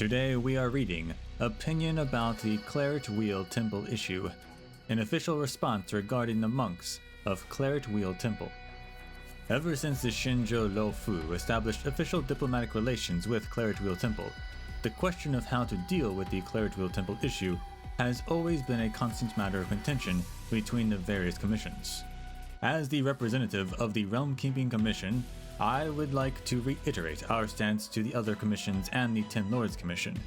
Today we are reading Opinion about the Claretwheel Temple issue, an official response regarding the monks of Claretwheel Temple. Ever since the Shinjo Lo-Fu established official diplomatic relations with Claretwheel Temple, the question of how to deal with the Claretwheel Temple issue has always been a constant matter of contention between the various commissions. As the representative of the Realm Keeping Commission, I would like to reiterate our stance to the other commissions and the Ten Lords Commission.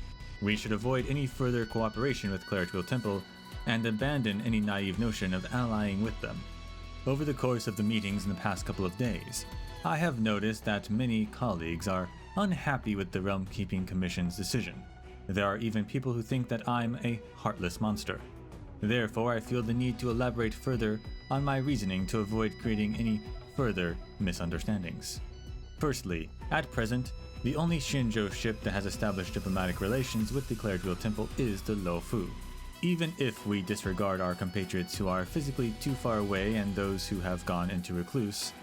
We should avoid any further cooperation with Claretwheel Temple and abandon any naive notion of allying with them. Over the course of the meetings in the past couple of days, I have noticed that many colleagues are unhappy with the Realm Keeping Commission's decision. There are even people who think that I'm a heartless monster. Therefore, I feel the need to elaborate further on my reasoning to avoid creating any further misunderstandings. Firstly, at present, the only Shinjo ship that has established diplomatic relations with the Claretwheel Temple is the Lo-Fu. Even if we disregard our compatriots who are physically too far away and those who have gone into recluse,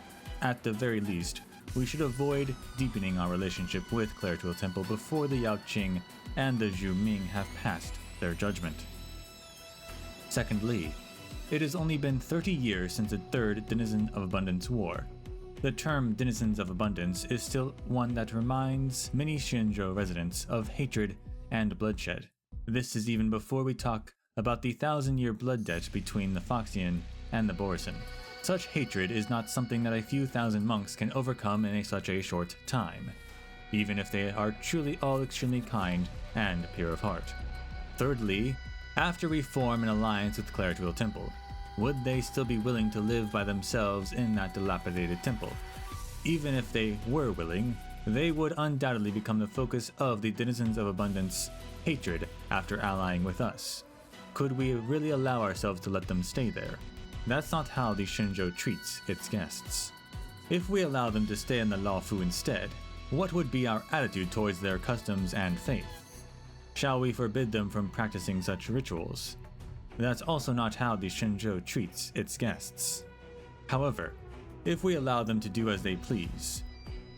at the very least, we should avoid deepening our relationship with Claretwheel Temple before the Yaoqing and the Zhu Ming have passed their judgment. Secondly, it has only been 30 years since the Third Denizen of Abundance War. The term Denizens of Abundance is still one that reminds many Shinjo residents of hatred and bloodshed. This is even before we talk about the 1,000-year blood debt between the Foxian and the Borisin. Such hatred is not something that a few thousand monks can overcome in such a short time, even if they are truly all extremely kind and pure of heart. Thirdly, after we form an alliance with Claretwheel Temple, would they still be willing to live by themselves in that dilapidated temple? Even if they were willing, they would undoubtedly become the focus of the Denizens of Abundance hatred after allying with us. Could we really allow ourselves to let them stay there? That's not how the Shinjo treats its guests. If we allow them to stay in the Lo-Fu instead, what would be our attitude towards their customs and faith? Shall we forbid them from practicing such rituals? That's also not how the Shinjo treats its guests. However, if we allow them to do as they please,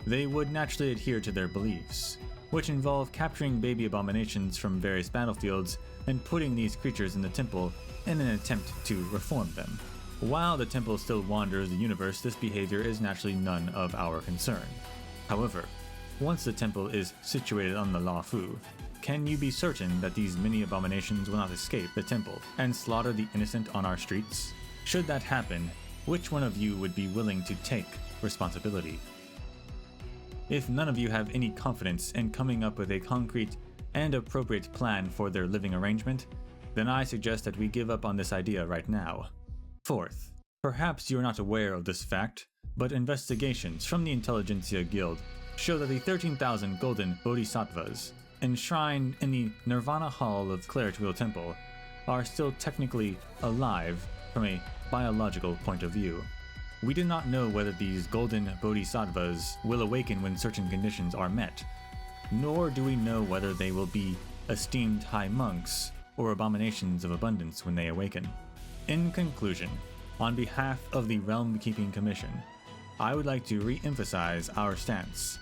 they would naturally adhere to their beliefs, which involve capturing baby abominations from various battlefields and putting these creatures in the temple in an attempt to reform them. While the temple still wanders the universe, this behavior is naturally none of our concern. However, once the temple is situated on the Lo-Fu, can you be certain that these mini abominations will not escape the temple and slaughter the innocent on our streets? Should that happen, which one of you would be willing to take responsibility? If none of you have any confidence in coming up with a concrete and appropriate plan for their living arrangement, then I suggest that we give up on this idea right now. Fourth, perhaps you are not aware of this fact, but investigations from the Intelligentsia Guild show that the 13,000 golden bodhisattvas enshrined in the Nirvana Hall of Claretwheel Temple are still technically alive from a biological point of view. We do not know whether these golden bodhisattvas will awaken when certain conditions are met, nor do we know whether they will be esteemed high monks or abominations of abundance when they awaken. In conclusion, on behalf of the Realm Keeping Commission, I would like to re-emphasize our stance.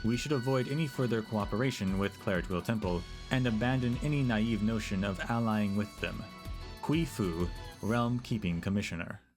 We should avoid any further cooperation with Claretwheel Temple and abandon any naive notion of allying with them. Hui Fu, Realm Keeping Commissioner.